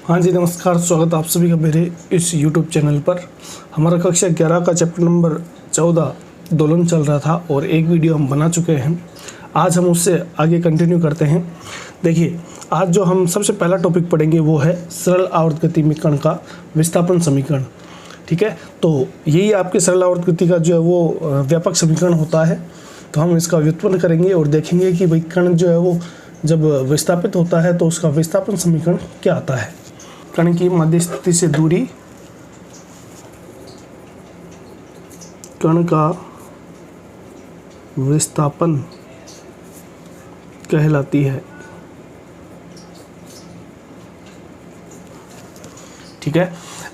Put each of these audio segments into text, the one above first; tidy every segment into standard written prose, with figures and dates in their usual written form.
हाँ जी नमस्कार, स्वागत आप सभी का मेरे इस YouTube चैनल पर। हमारा कक्षा 11 का चैप्टर नंबर 14 दोलन चल रहा था और एक वीडियो हम बना चुके हैं। आज हम उससे आगे कंटिन्यू करते हैं। देखिए, आज जो हम सबसे पहला टॉपिक पढ़ेंगे वो है सरल आवर्त गति में कण का विस्थापन समीकरण। ठीक है, तो यही आपके सरल आवर्त गति का जो है वो व्यापक समीकरण होता है। तो हम इसका व्युत्पन्न करेंगे और देखेंगे कि भाई कण जो है वो जब विस्थापित होता है तो उसका विस्थापन समीकरण क्या आता है। कण की मध्य स्थिति से दूरी कण का विस्थापन कहलाती है। ठीक है,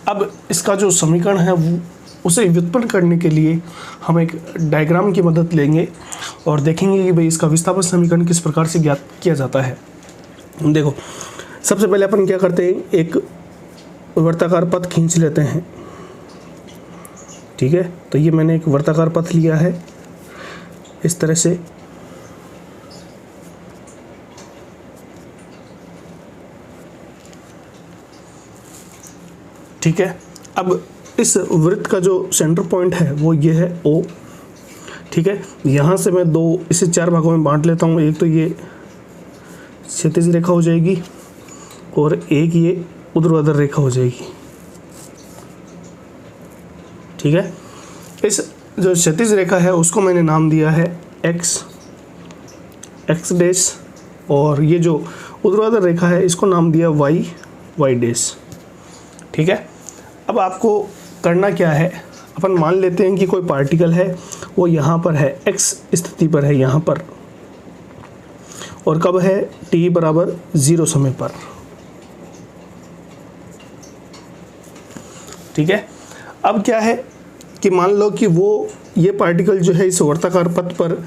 अब इसका जो समीकरण है वो उसे व्युत्पन्न करने के लिए हम एक डायग्राम की मदद लेंगे और देखेंगे कि भाई इसका विस्थापन समीकरण किस प्रकार से ज्ञात किया जाता है। देखो, सबसे पहले अपन क्या करते हैं, एक वर्ताकार पथ खींच लेते हैं। ठीक है, तो ये मैंने एक वर्ताकार पथ लिया है इस तरह से। ठीक है, अब इस वृत्त का जो सेंटर पॉइंट है वो ये है O। ठीक है, यहाँ से मैं इसे 4 भागों में बांट लेता हूँ। एक तो ये क्षैतिज रेखा हो जाएगी और एक ये ऊर्ध्वाधर रेखा हो जाएगी। ठीक है, इस जो क्षैतिज रेखा है उसको मैंने नाम दिया है x डैश, और ये जो ऊर्ध्वाधर रेखा है इसको नाम दिया y डैश। ठीक है, अब आपको करना क्या है, अपन मान लेते हैं कि कोई पार्टिकल है वो यहाँ पर है, x स्थिति पर है यहाँ पर, और कब है, t बराबर 0 समय पर। ठीक है, अब क्या है कि मान लो कि ये पार्टिकल जो है इस वर्ताकार पथ पर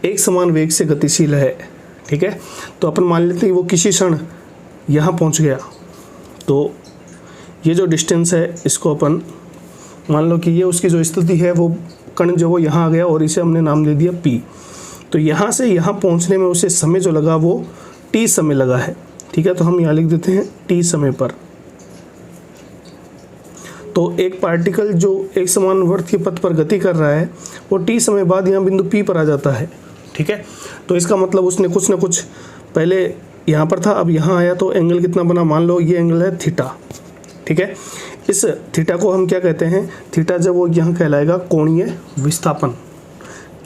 एक समान वेग से गतिशील है। ठीक है, तो अपन मान लेते हैं वो किसी क्षण यहाँ पहुँच गया। तो ये जो डिस्टेंस है इसको अपन मान लो कि ये उसकी जो स्थिति है, वो कण जो वो यहाँ आ गया और इसे हमने नाम दे दिया p। तो यहाँ से यहाँ पहुँचने में उसे समय जो लगा वो t समय लगा है। ठीक है, तो हम यहाँ लिख देते हैं t समय पर। तो एक पार्टिकल जो एक समान वर्त के पथ पर गति कर रहा है वो t समय बाद यहाँ बिंदु p पर आ जाता है। ठीक है, तो इसका मतलब उसने कुछ ना कुछ पहले यहाँ पर था, अब यहाँ आया, तो एंगल कितना बना, मान लो ये एंगल है थीटा। ठीक है, इस थीटा को हम क्या कहते हैं, थीटा जब वो यहाँ कहलाएगा कोणीय विस्थापन।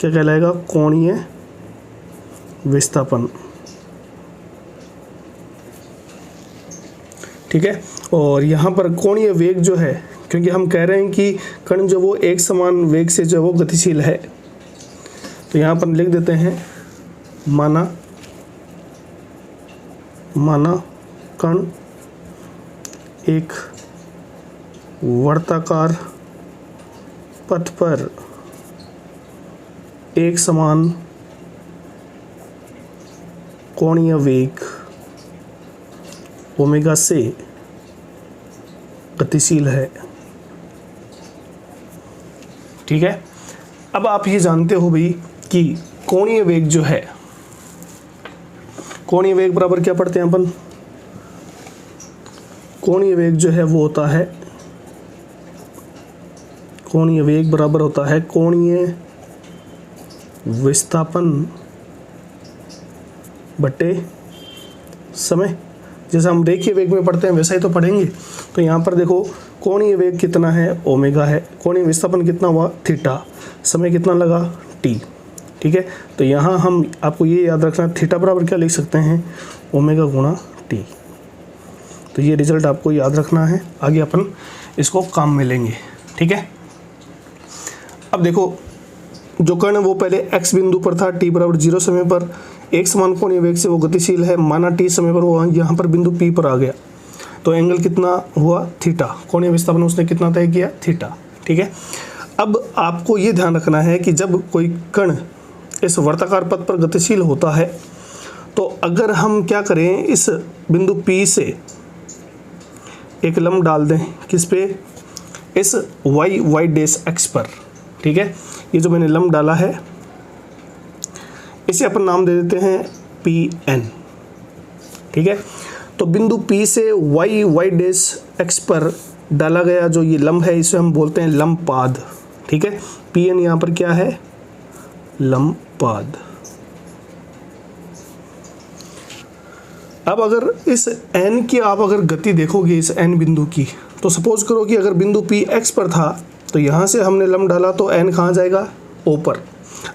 क्या कहलाएगा, कोणीय विस्थापन। ठीक है, और यहाँ पर कोणीय वेग जो है, क्योंकि हम कह रहे हैं कि कण जो वो एक समान वेग से जो वो गतिशील है, तो यहाँ पर लिख देते हैं माना कण एक वर्ताकार पथ पर एक समान कोणीय वेग ओमेगा से गतिशील है। ठीक है, अब आप ये जानते हो भाई कि कोणीय वेग जो है, कोणीय वेग बराबर क्या पढ़ते हैं अपन, कोणीय वेग जो है वो होता है, कोणीय वेग बराबर होता है कोणीय विस्थापन बटे समय। जैसे हम रेखीय वेग में पढ़ते हैं वैसा ही तो पढ़ेंगे। तो यहाँ पर देखो, कोणीय वेग कितना है, ओमेगा है, कोणीय विस्थापन कितना हुआ, थीटा, समय कितना लगा, t। ठीक है, तो यहाँ हम आपको ये याद रखना, थीटा बराबर क्या लिख सकते हैं, ओमेगा गुणा t। तो ये रिजल्ट आपको याद रखना है, आगे अपन इसको काम में लेंगे। ठीक है, अब देखो, जो कण वो पहले x बिंदु पर था, t बराबर 0 समय पर एक समान कोणीय वेग से वो गतिशील है, माना t समय पर वो यहाँ पर बिंदु p पर आ गया, तो एंगल कितना हुआ, थीटा। कोणीय विस्थापन उसने कितना तय किया, थीटा। ठीक है, अब आपको ये ध्यान रखना है कि जब कोई कण इस वर्ताकार पथ पर गतिशील होता है, तो अगर हम क्या करें, इस बिंदु p से एक लंब डाल दें, किस पे, इस y डैश x पर। ठीक है, ये जो मैंने लंब डाला है इसे अपन नाम दे देते हैं Pn। ठीक है, तो बिंदु P से y डैश x पर डाला गया जो ये लंब है इसे हम बोलते हैं लंबपाद। ठीक है, Pn यहाँ पर क्या है, लंबपाद। अब अगर इस n की आप अगर गति देखोगे इस n बिंदु की, तो सपोज करो कि अगर बिंदु P x पर था तो यहाँ से हमने लंब डाला तो n कहाँ जाएगा, O पर।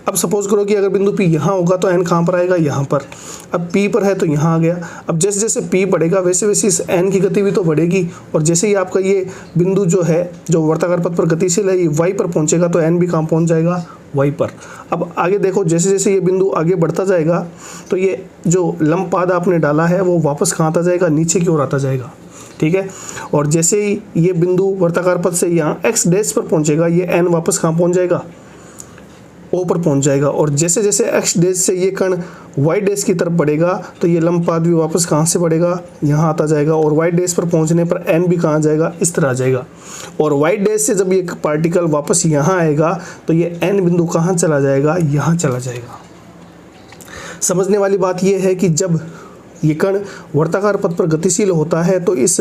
अब सपोज करो कि अगर बिंदु P यहाँ होगा तो n कहाँ पर आएगा, यहाँ पर। अब P पर है तो यहाँ आ गया। अब जैसे जैसे P बढ़ेगा वैसे वैसे इस n की गति भी तो बढ़ेगी, और जैसे ही आपका ये बिंदु जो है जो वर्ताकार पथ पर गतिशील है ये y पर पहुँचेगा तो n भी कहाँ पहुँच जाएगा, y पर। अब आगे देखो, जैसे जैसे ये बिंदु आगे बढ़ता जाएगा तो ये जो लंबपाद आपने डाला है वो वापस कहाँ आता जाएगा, नीचे की ओर आता जाएगा। ठीक है, और जैसे ही ये बिंदु वर्ताकार पथ से यहाँ x डैश पर पहुँचेगा ये n वापस कहाँ पहुँच जाएगा, O पर पहुंच जाएगा। और जैसे जैसे x डैश से ये कण y डैश की तरफ बढ़ेगा तो ये लंबपाद भी वापस कहाँ से बढ़ेगा, यहाँ आता जाएगा। और y डैश पर पहुंचने पर n भी कहाँ जाएगा, इस तरह आ जाएगा। और y डैश से जब ये पार्टिकल वापस यहाँ आएगा तो ये n बिंदु कहाँ चला जाएगा, यहाँ चला जाएगा। समझने वाली बात यह है कि जब ये कण वर्ताकार पथ पर गतिशील होता है तो इस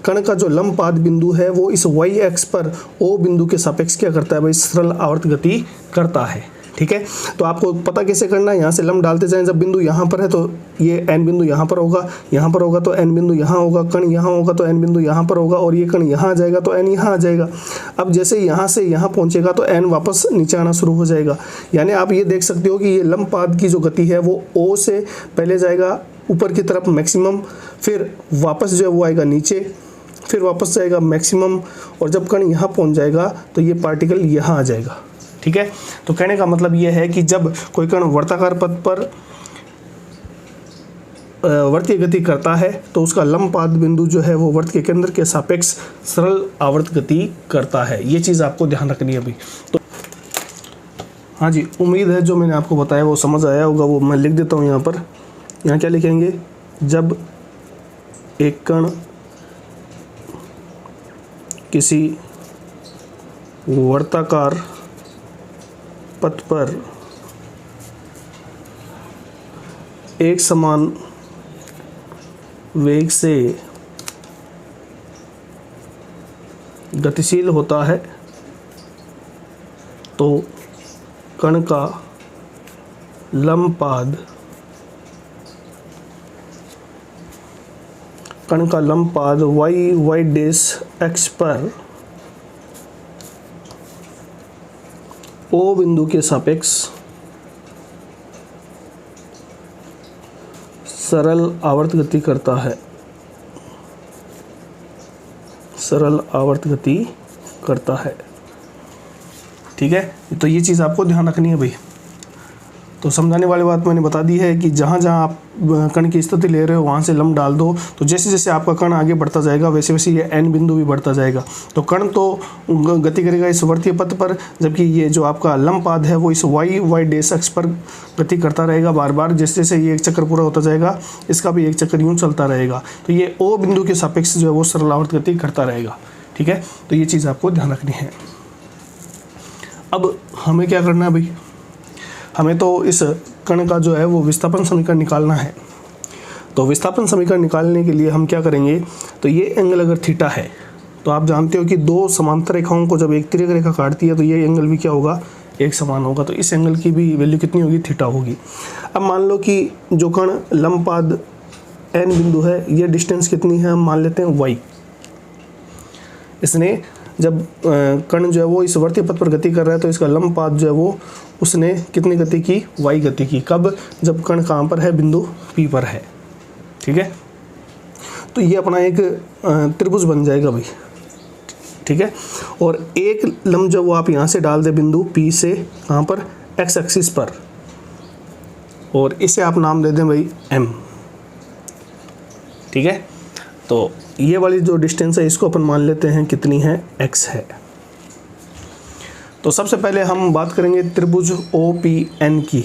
कण का जो लंबपाद बिंदु है वो इस y अक्ष पर O बिंदु के सापेक्ष क्या करता है भाई, सरल आवर्त गति करता है। ठीक है, तो आपको पता कैसे करना है, यहाँ से लंब डालते जाएं। जब बिंदु यहाँ पर है तो ये n बिंदु यहाँ पर होगा, यहाँ पर होगा तो n बिंदु यहाँ होगा, कण यहाँ होगा तो n बिंदु यहाँ पर होगा, और ये कण यहाँ आ जाएगा तो n यहाँ आ जाएगा। अब जैसे यहाँ से यहाँ पहुँचेगा तो n वापस नीचे आना शुरू हो जाएगा। यानी आप ये देख सकते हो कि ये लंबपाद की जो गति है वो O से पहले जाएगा ऊपर की तरफ मैक्सिमम, फिर वापस जो है वो आएगा नीचे, फिर वापस जाएगा मैक्सिमम, और जब कण यहाँ पहुँच जाएगा तो ये पार्टिकल यहाँ आ जाएगा। ठीक है, तो कहने का मतलब ये है कि जब कोई कण वर्ताकार पथ पर वर्तीय गति करता है तो उसका लंबपाद बिंदु जो है वो वर्त के केंद्र के सापेक्ष सरल आवर्त गति करता है। ये चीज़ आपको ध्यान रखनी है अभी। तो हाँ जी, उम्मीद है जो मैंने आपको बताया वो समझ आया होगा। वो मैं लिख देता हूँ यहाँ पर। यहाँ क्या लिखेंगे, जब एक कण किसी वर्ताकार पथ पर एक समान वेग से गतिशील होता है तो कण का लंबपाद y डैश x पर O बिंदु के सापेक्ष सरल आवर्त गति करता है, सरल आवर्त गति करता है। ठीक है, तो ये चीज़ आपको ध्यान रखनी है भाई। तो समझाने वाली बात मैंने बता दी है कि जहाँ जहाँ आप कण की स्थिति ले रहे हो वहाँ से लंब डाल दो, तो जैसे जैसे आपका कण आगे बढ़ता जाएगा वैसे वैसे ये n बिंदु भी बढ़ता जाएगा। तो कण तो गति करेगा इस वर्तीय पथ पर, जबकि ये जो आपका लंबपाद है वो इस y डैश अक्ष पर गति करता रहेगा बार बार। जैसे जैसे ये एक चक्कर पूरा होता जाएगा इसका भी एक चक्कर यूँ चलता रहेगा। तो ये O बिंदु के सापेक्ष जो है वो सरल आवर्त गति करता रहेगा। ठीक है, तो ये चीज़ आपको ध्यान रखनी है। अब हमें क्या करना है भाई, हमें तो इस कण का जो है वो विस्थापन समीकरण निकालना है। तो विस्थापन समीकरण निकालने के लिए हम क्या करेंगे, तो ये एंगल अगर थीटा है तो आप जानते हो कि दो समांतर रेखाओं को जब एक तिर्यक रेखा काटती है तो ये एंगल भी क्या होगा, एक समान होगा। तो इस एंगल की भी वैल्यू कितनी होगी, थीटा होगी। अब मान लो कि जो कण लंबपाद n बिंदु है ये डिस्टेंस कितनी है, हम मान लेते हैं y। इसने जब कण जो है वो इस वर्तीय पथ पर गति कर रहा है तो इसका लंबपाद जो है वो उसने कितनी गति की, y गति की। कब, जब कण कहाँ पर है, बिंदु P पर है। ठीक है, तो ये अपना एक त्रिभुज बन जाएगा भाई। ठीक है, और एक लंब जो वो आप यहाँ से डाल दे बिंदु P से कहाँ पर, x एक्सिस पर, और इसे आप नाम दे दें भाई m। ठीक है, तो ये वाली जो डिस्टेंस है इसको अपन मान लेते हैं कितनी है, x है। तो सबसे पहले हम बात करेंगे त्रिभुज OPN की।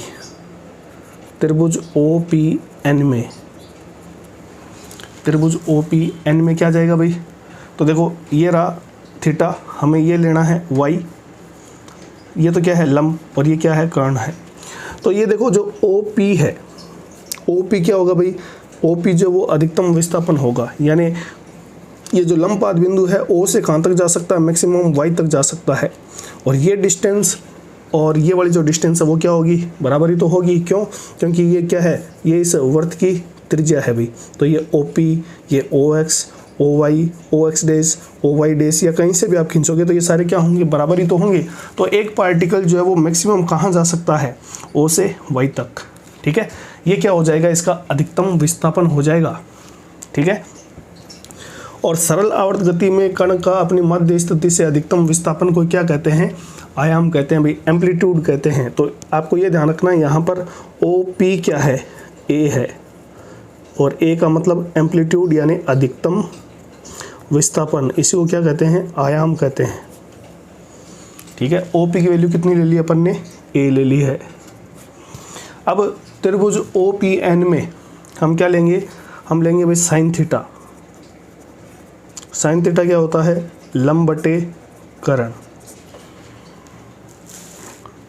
त्रिभुज OPN में, त्रिभुज OPN में क्या जाएगा भाई, तो देखो ये रहा थीटा, हमें ये लेना है y, ये तो क्या है लंब, और ये क्या है कर्ण है। तो ये देखो जो OP है, OP क्या होगा भाई, OP जो वो अधिकतम विस्थापन होगा, यानी ये जो लंबपात बिंदु है O से कहाँ तक जा सकता है, मैक्सिमम Y तक जा सकता है। और ये डिस्टेंस और ये वाली जो डिस्टेंस है वो क्या होगी, बराबरी तो होगी। क्यों? क्योंकि ये क्या है, ये इस वृत्त की त्रिज्या है भाई। तो ये OP, ये OX, OY, OX dash, OY dash या कहीं से भी आप खींचोगे तो ये सारे क्या होंगे, बराबरी तो होंगे। तो एक पार्टिकल जो है वो मैक्सिमम कहाँ जा सकता है, O से Y तक। ठीक है, ये क्या हो जाएगा, इसका अधिकतम विस्थापन हो जाएगा। ठीक है, और सरल आवर्त गति में कण का अपनी मध्य स्थिति से अधिकतम विस्थापन को क्या कहते हैं, आयाम कहते हैं भाई, एम्पलीट्यूड कहते हैं। तो आपको ये ध्यान रखना है, यहाँ पर OP क्या है, A है, और A का मतलब एम्पलीट्यूड यानी अधिकतम विस्थापन, इसी को क्या कहते हैं, आयाम कहते हैं। ठीक है, OP की वैल्यू कितनी ले ली अपन ने, A ले ली है। अब त्रिभुज OPN में हम क्या लेंगे, हम लेंगे भाई साइन थीटा। साइन थीटा क्या होता है, लंब बटे कर्ण।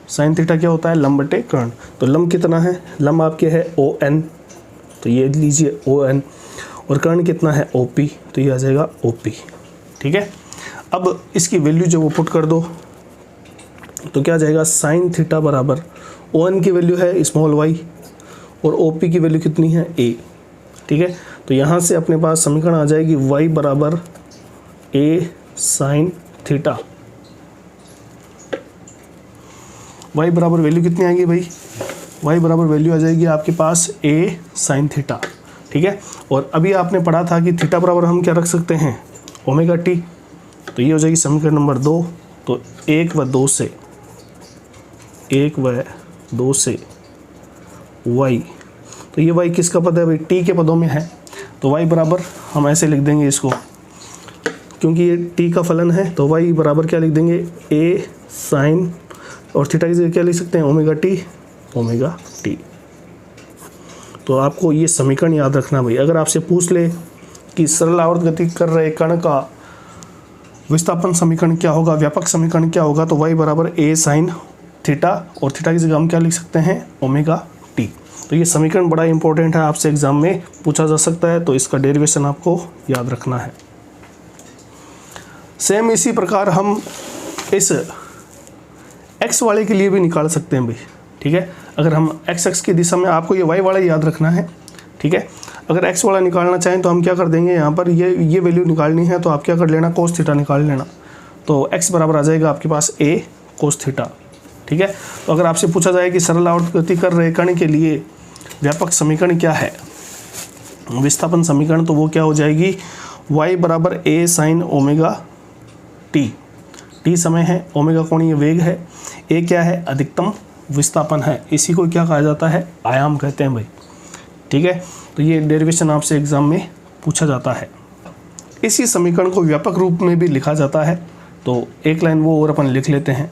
साइन थीटा क्या होता है, लंब बटे कर्ण। तो लंब कितना है, लंब आपके है ON, तो ये लीजिए ON, और कर्ण कितना है OP, तो ये आ जाएगा OP। ठीक है, अब इसकी वैल्यू जो वो पुट कर दो तो क्या आ जाएगा, साइन थीटा बराबर ON की वैल्यू है स्मॉल y और OP की वैल्यू कितनी है A। ठीक है, तो यहाँ से अपने पास समीकरण आ जाएगी y बराबर A साइन थीटा। y बराबर वैल्यू कितनी आएगी भाई, y बराबर वैल्यू आ जाएगी आपके पास A साइन थीटा। ठीक है, और अभी आपने पढ़ा था कि थीटा बराबर हम क्या रख सकते हैं, ओमेगा टी। तो ये हो जाएगी समीकरण नंबर 2। तो 1 व 2 से y, तो ये y किसका पद है भाई, t के पदों में है। तो y बराबर हम ऐसे लिख देंगे इसको, क्योंकि ये t का फलन है, तो y बराबर क्या लिख देंगे, a साइन, और थीटा की जगह क्या लिख सकते हैं, ओमेगा टी। तो आपको ये समीकरण याद रखना भाई। अगर आपसे पूछ ले कि सरल आवर्त गति कर रहे कण का विस्थापन समीकरण क्या होगा, व्यापक समीकरण क्या होगा, तो y बराबर a साइन थीटा, और थीटा की जगह हम क्या लिख सकते हैं, ओमेगा टी। तो ये समीकरण बड़ा इंपॉर्टेंट है, आपसे एग्जाम में पूछा जा सकता है, तो इसका डेरिवेशन आपको याद रखना है। सेम इसी प्रकार हम इस x वाले के लिए भी निकाल सकते हैं भाई। ठीक है, अगर हम x की दिशा में, आपको ये y वाला याद रखना है। ठीक है, अगर x वाला निकालना चाहें तो हम क्या कर देंगे, यहाँ पर ये वैल्यू निकालनी है तो आप क्या कर लेना, कोस थीटा निकाल लेना। तो x बराबर आ जाएगा आपके पास a कोस थीटा। ठीक है, तो अगर आपसे पूछा जाए कि सरल आवर्त गति कर रहे कण के लिए व्यापक समीकरण क्या है, विस्थापन समीकरण, तो वो क्या हो जाएगी, y बराबर a sine omega T. T समय है, ओमेगा कोणीय वेग है, a क्या है, अधिकतम विस्थापन है, इसी को क्या कहा जाता है, आयाम कहते हैं भाई। ठीक है, तो ये डेरिवेशन आपसे एग्जाम में पूछा जाता है। इसी समीकरण को व्यापक रूप में भी लिखा जाता है, तो एक लाइन वो और अपन लिख लेते हैं।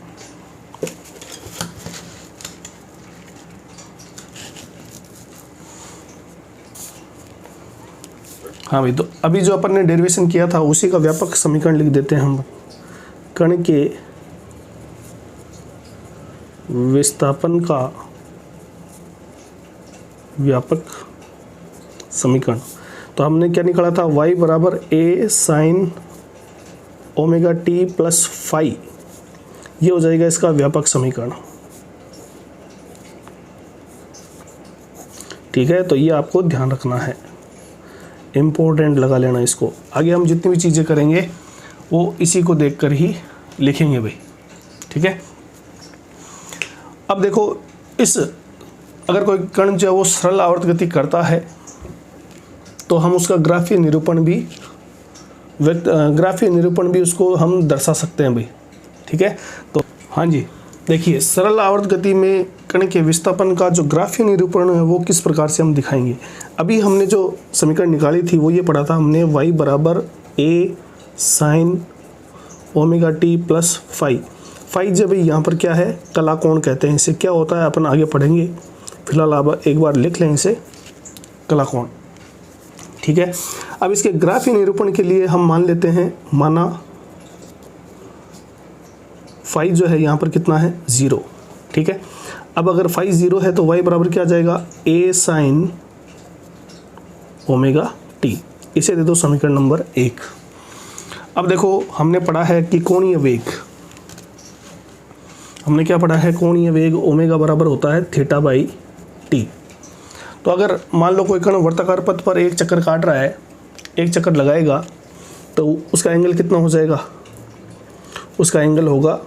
हाँ भाई, तो अभी जो अपन ने डेरिवेशन किया था उसी का व्यापक समीकरण लिख देते हैं हम। कण के विस्थापन का व्यापक समीकरण, तो हमने क्या निकाला था, y बराबर a sine omega T plus phi, ये हो जाएगा इसका व्यापक समीकरण। ठीक है, तो ये आपको ध्यान रखना है, इम्पोर्टेंट लगा लेना इसको। आगे हम जितनी भी चीज़ें करेंगे वो इसी को देखकर ही लिखेंगे भाई। ठीक है, अब देखो, इस अगर कोई कण जो है वो सरल आवर्त गति करता है तो हम उसका ग्राफीय निरूपण भी उसको हम दर्शा सकते हैं भाई। ठीक है, तो हाँ जी, देखिए सरल आवर्त गति में कण के विस्थापन का जो ग्राफीय निरूपण है वो किस प्रकार से हम दिखाएंगे। अभी हमने जो समीकरण निकाली थी वो ये पढ़ा था हमने, y बराबर a sine omega T plus phi. Phi जब यहाँ पर क्या है, कला कोण कहते हैं इसे, क्या होता है अपन आगे पढ़ेंगे, फिलहाल आप एक बार लिख लें इसे, कला कोण। ठीक है, अब इसके ग्राफीय निरूपण के लिए हम मान लेते हैं, माना फाई जो है यहाँ पर कितना है, 0। ठीक है, अब अगर फाई 0 है तो y बराबर क्या आ जाएगा, a साइन ओमेगा टी। इसे दे दो समीकरण नंबर 1। अब देखो हमने पढ़ा है कि कोणीय वेग, हमने क्या पढ़ा है, कोणीय वेग ओमेगा बराबर होता है थीटा बाई टी। तो अगर मान लो कोई कण वर्ताकार पथ पर एक चक्कर काट रहा है, एक चक्कर लगाएगा, तो उसका एंगल कितना हो जाएगा, उसका एंगल होगा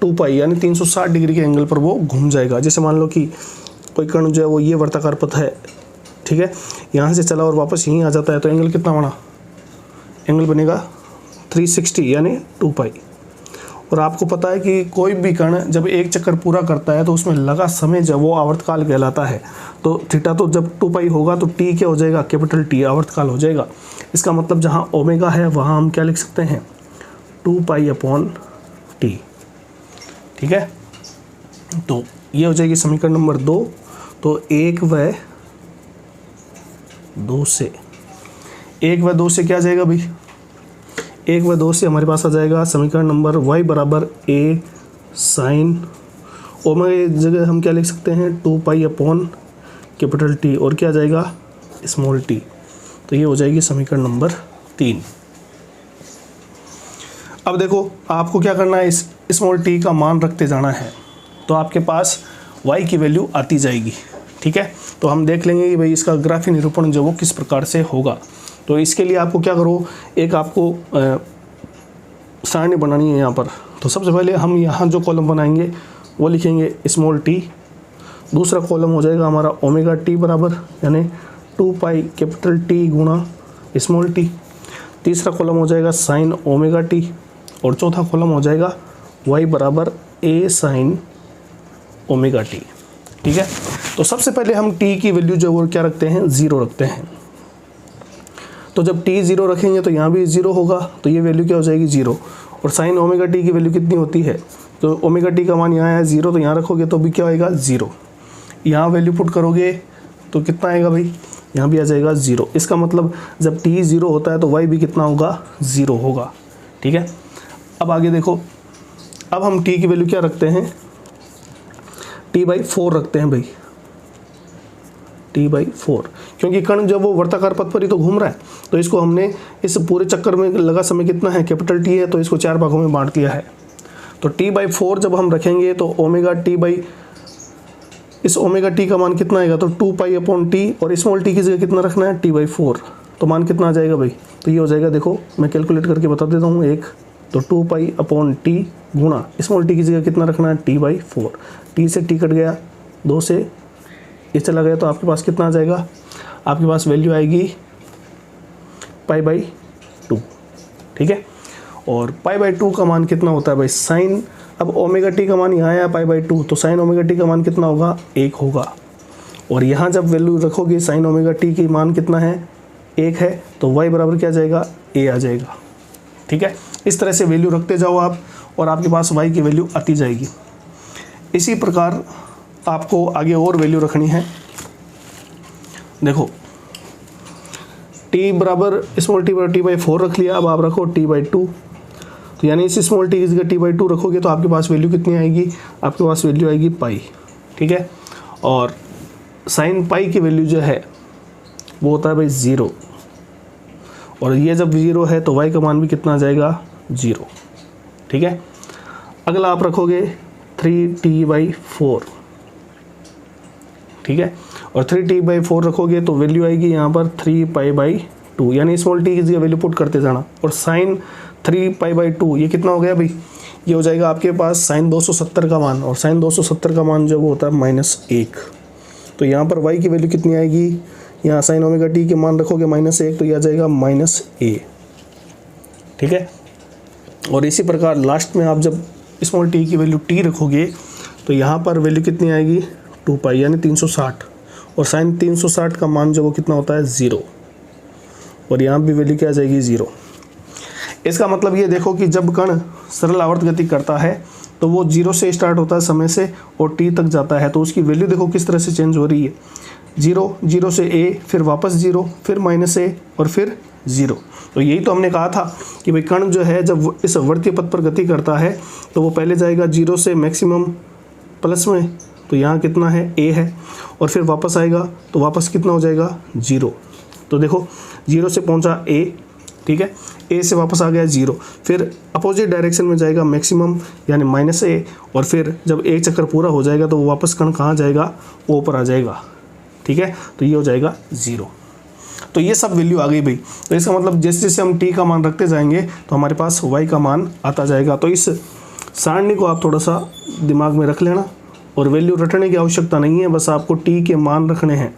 2 पाई, यानी 360 डिग्री के एंगल पर वो घूम जाएगा। जैसे मान लो कि कोई कण जो है वो ये वर्ताकार पथ है, ठीक है, यहाँ से चला और वापस यहीं आ जाता है, तो एंगल कितना बना, एंगल बनेगा 360 यानी 2 पाई। और आपको पता है कि कोई भी कण जब एक चक्कर पूरा करता है तो उसमें लगा समय जब वो आवर्तकाल कहलाता है। तो थीटा तो जब 2 पाई होगा तो टी क्या हो जाएगा, कैपिटल टी आवर्तकाल हो जाएगा। इसका मतलब जहाँ ओमेगा है वहाँ हम क्या लिख सकते हैं, 2 पाई अपॉन टी, ठीक है। तो ये हो जाएगी समीकरण नंबर 2। तो 1 व 2 से, 1 व 2 से क्या जाएगा भाई, 1 व 2 से हमारे पास आ जाएगा समीकरण नंबर y बराबर a साइन ओमेगा की जगह हम क्या लिख सकते हैं, 2 पाई अपॉन कैपिटल टी, और क्या आ जाएगा स्मॉल टी। तो ये हो जाएगी समीकरण नंबर 3। अब देखो आपको क्या करना है, इस स्मॉल टी का मान रखते जाना है, तो आपके पास y की वैल्यू आती जाएगी, ठीक है। तो हम देख लेंगे कि भाई इसका ग्राफी निरूपण जो वो किस प्रकार से होगा। तो इसके लिए आपको क्या करो, एक आपको सारणी बनानी है यहाँ पर। तो सबसे पहले हम यहाँ जो कॉलम बनाएंगे वो लिखेंगे स्मॉल टी, दूसरा कॉलम हो जाएगा हमारा ओमेगा टी बराबर यानी 2 पाई कैपिटल टी गुणा स्मॉल टी, तीसरा कॉलम हो जाएगा साइन ओमेगा टी, और चौथा कॉलम हो जाएगा y बराबर a साइन ओमेगा टी, ठीक है। तो सबसे पहले हम t की वैल्यू जो वो क्या रखते हैं, 0 रखते हैं। तो जब t 0 रखेंगे तो यहाँ भी 0 होगा, तो ये वैल्यू क्या हो जाएगी 0। और साइन ओमेगा टी की वैल्यू कितनी होती है, तो ओमेगा टी का मान यहाँ है 0, तो यहाँ रखोगे तो भी क्या आएगा 0। यहाँ वैल्यू पुट करोगे तो कितना आएगा भाई, यहाँ भी आ जाएगा 0। इसका मतलब जब t 0 होता है तो y भी कितना होगा, 0 होगा, ठीक है। अब आगे देखो, अब हम t की वैल्यू क्या रखते हैं, t/4 रखते हैं भाई, t/4, क्योंकि कण जब वो वर्ताकार पथ पर ही तो घूम रहा है, तो इसको हमने इस पूरे चक्कर में लगा समय कितना है, कैपिटल टी है, तो इसको 4 भागों में बांट दिया है। तो t/4 जब हम रखेंगे तो ओमेगा टी बाई, इस ओमेगा टी का मान कितना आएगा, तो 2 पाई अपॉन टी, और स्मॉल टी की जगह कितना रखना है, t/4, तो मान कितना आ जाएगा भाई, तो ये हो जाएगा, देखो मैं कैलकुलेट करके बता देता हूँ, एक तो 2 पाई अपॉन टी गुणा स्मॉल टी की जगह कितना रखना है, t/4, टी से टी कट गया, 2 से ये चला गया, तो आपके पास कितना आ जाएगा, आपके पास वैल्यू आएगी π/2, ठीक है। और π/2 का मान कितना होता है भाई, साइन, अब ओमेगा टी का मान यहाँ आया π/2, तो साइन ओमेगा टी का मान कितना होगा, 1 होगा। और यहाँ जब वैल्यू रखोगे साइन ओमेगा टी की मान कितना है, 1 है, तो y बराबर क्या जाएगा, a आ जाएगा, ठीक है। इस तरह से वैल्यू रखते जाओ आप, और आपके पास y की वैल्यू आती जाएगी। इसी प्रकार आपको आगे और वैल्यू रखनी है। देखो t बराबर स्मॉल टी बराबर t/4 रख लिया, अब आप रखो t/2, तो यानी इस स्मॉल टी की जगह t/2 रखोगे तो आपके पास वैल्यू कितनी आएगी, आपके पास वैल्यू आएगी पाई, ठीक है। और साइन पाई की वैल्यू जो है वो होता है भाई 0, और ये जब 0 है तो y का मान भी कितना आ जाएगा, 0, ठीक है। अगला आप रखोगे 3t/4, ठीक है, और 3t/4 रखोगे तो वैल्यू आएगी यहाँ पर 3 पाई/2, यानी स्मॉल टी की जगह वैल्यू पुट करते जाना। और साइन 3 पाई/2 ये कितना हो गया भाई, ये हो जाएगा आपके पास साइन 270 का मान, और साइन 270 का मान जो वो होता है -1। तो यहाँ पर y की वैल्यू कितनी आएगी, यहाँ साइन ओमेगा टी के मान रखोगे -1, तो यह आ जाएगा -a, ठीक है। और इसी प्रकार लास्ट में आप जब स्मॉल टी की वैल्यू t रखोगे तो यहाँ पर वैल्यू कितनी आएगी, 2 पाई यानी 360, और साइन 360 का मान जो वो कितना होता है 0, और यहाँ भी वैल्यू क्या आ जाएगी 0। इसका मतलब ये देखो कि जब कण सरल आवर्त गति करता है तो वो 0 से स्टार्ट होता है समय से और t तक जाता है, तो उसकी वैल्यू देखो किस तरह से चेंज हो रही है, 0, 0 से a, फिर वापस 0, फिर -a, और फिर 0। तो यही तो हमने कहा था कि भाई कण जो है जब इस वर्तीय पथ पर गति करता है तो वो पहले जाएगा 0 से मैक्सिमम प्लस में, तो यहाँ कितना है a है, और फिर वापस आएगा तो वापस कितना हो जाएगा 0, तो देखो 0 से पहुंचा A, ठीक है, A से वापस आ गया 0, फिर अपोजिट डायरेक्शन में जाएगा मैक्सिमम यानी -A, और फिर जब एक चक्कर पूरा हो जाएगा तो वो वापस कण कहाँ जाएगा, O पर आ जाएगा, ठीक है, तो ये हो जाएगा 0। तो ये सब वैल्यू आ गई भाई। तो इसका मतलब जैसे जैसे हम t का मान रखते जाएंगे तो हमारे पास y का मान आता जाएगा। तो इस सारणी को आप थोड़ा सा दिमाग में रख लेना, और वैल्यू रटने की आवश्यकता नहीं है, बस आपको t के मान रखने हैं।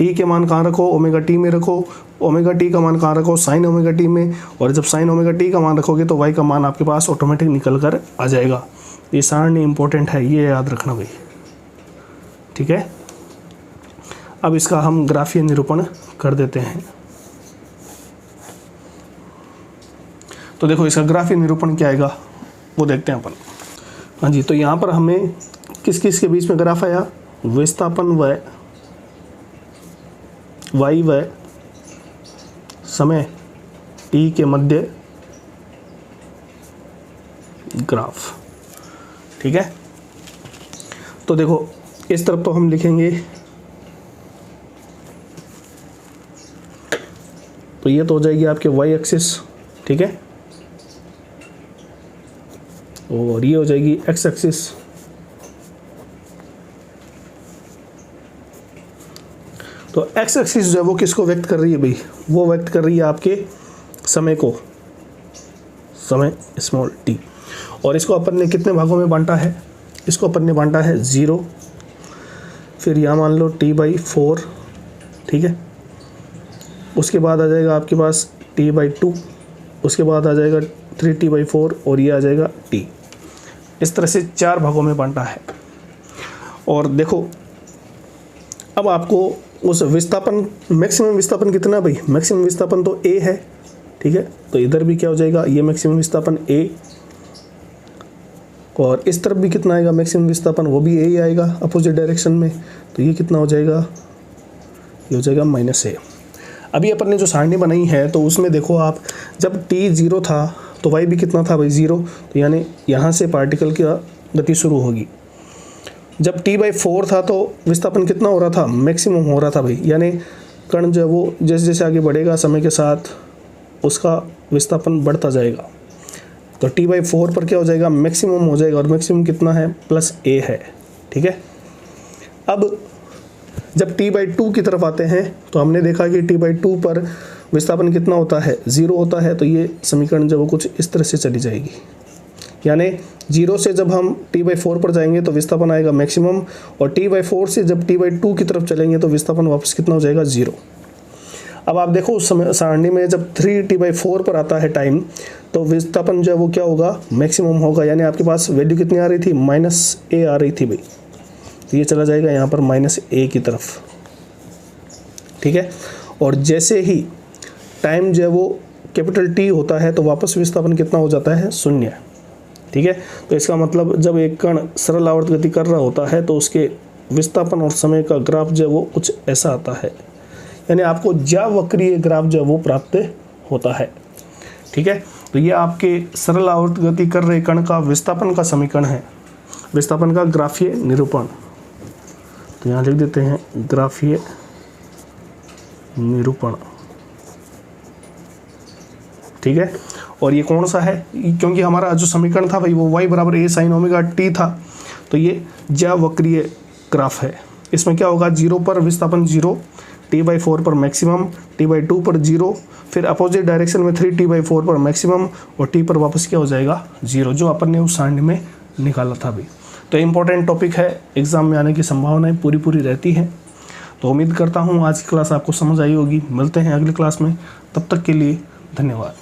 t के मान कहाँ रखो, ओमेगा t में रखो, ओमेगा t का मान कहाँ रखो, साइन ओमेगा t में, और जब साइन ओमेगा t का मान रखोगे तो y का मान आपके पास ऑटोमेटिक निकल कर आ जाएगा। ये सारणी इंपॉर्टेंट है, ये याद रखना भाई, ठीक है। अब इसका हम ग्राफीय निरूपण कर देते हैं। तो देखो इसका ग्राफीय निरूपण क्या आएगा वो देखते हैं अपन। हाँ जी, तो यहाँ पर हमें किस किस के बीच में ग्राफ आया, विस्थापन व y व समय t के मध्य ग्राफ, ठीक है। तो देखो इस तरफ तो हम लिखेंगे, तो ये तो हो जाएगी आपके y एक्सिस, ठीक है, और ये हो जाएगी x एक्सिस। तो x एक्सिस जो है वो किसको व्यक्त कर रही है भाई, वो व्यक्त कर रही है आपके समय को, समय स्मॉल t, और इसको अपन ने कितने भागों में बांटा है, इसको अपन ने बांटा है 0, फिर यहाँ मान लो t/4, ठीक है, उसके बाद आ जाएगा आपके पास t/2, उसके बाद आ जाएगा 3t/4, और ये आ जाएगा t। इस तरह से 4 भागों में बांटा है। और देखो अब आपको उस विस्थापन, मैक्सिमम विस्थापन कितना भाई, मैक्सिमम विस्थापन तो a है, ठीक है, तो इधर भी क्या हो जाएगा, ये मैक्सिमम विस्थापन a, और इस तरफ भी कितना आएगा मैक्सिमम विस्थापन, वो भी a ही आएगा अपोजिट डायरेक्शन में, तो ये कितना हो जाएगा, ये हो जाएगा -a। अभी अपन ने जो सारणी बनाई है तो उसमें देखो आप, जब t 0 था तो y भी कितना था भाई 0, तो यानी यहाँ से पार्टिकल की गति शुरू होगी। जब t/4 था तो विस्थापन कितना हो रहा था, मैक्सिमम हो रहा था भाई, यानी कण जो है वो जैसे जैसे आगे बढ़ेगा समय के साथ उसका विस्थापन बढ़ता जाएगा। तो t/4 पर क्या हो जाएगा, मैक्सिमम हो जाएगा, और मैक्सिमम कितना है, +a है, ठीक है। अब जब t/2 की तरफ आते हैं तो हमने देखा कि t/2 पर विस्थापन कितना होता है, 0 होता है, तो ये समीकरण जब वो कुछ इस तरह से चली जाएगी, यानी 0 से जब हम t/4 पर जाएंगे तो विस्थापन आएगा मैक्सिमम, और t/4 से जब t/2 की तरफ चलेंगे तो विस्थापन वापस कितना हो जाएगा, 0। अब आप देखो उस समय सारणी में जब 3t/4 पर आता है टाइम, तो विस्थापन जो है वो क्या होगा, मैक्सिमम होगा, यानी आपके पास वैल्यू कितनी आ रही थी, -a आ रही थी भाई, तो ये चला जाएगा यहाँ पर -a की तरफ, ठीक है। और जैसे ही टाइम जो है वो कैपिटल T होता है तो वापस विस्थापन कितना हो जाता है, 0, ठीक है। तो इसका मतलब जब एक कण सरल आवर्त गति कर रहा होता है तो उसके विस्थापन और समय का ग्राफ जो है वो कुछ ऐसा आता है, यानी आपको ज्यावक्रीय ग्राफ जो है वो प्राप्त होता है, ठीक है। तो ये आपके सरल आवर्त गति कर रहे कण का विस्थापन का समीकरण है, विस्थापन का ग्राफीय निरूपण। तो यहाँ लिख देते हैं ग्राफीय निरूपण, ठीक है। और ये कौन सा है, क्योंकि हमारा जो समीकरण था भाई वो y = a sin omega t था, तो ये ज्यावक्रीय ग्राफ है। इसमें क्या होगा, 0 पर विस्थापन 0, t/4 पर मैक्सिमम, t/2 पर 0, फिर अपोजिट डायरेक्शन में 3t/4 पर मैक्सिमम, और t पर वापस क्या हो जाएगा, 0, जो अपन ने उस सारणी में निकाला था भाई। तो इम्पोर्टेंट टॉपिक है, एग्जाम में आने की संभावनाएं पूरी रहती हैं। तो उम्मीद करता हूँ आज की क्लास आपको समझ आई होगी। मिलते हैं अगली क्लास में, तब तक के लिए धन्यवाद।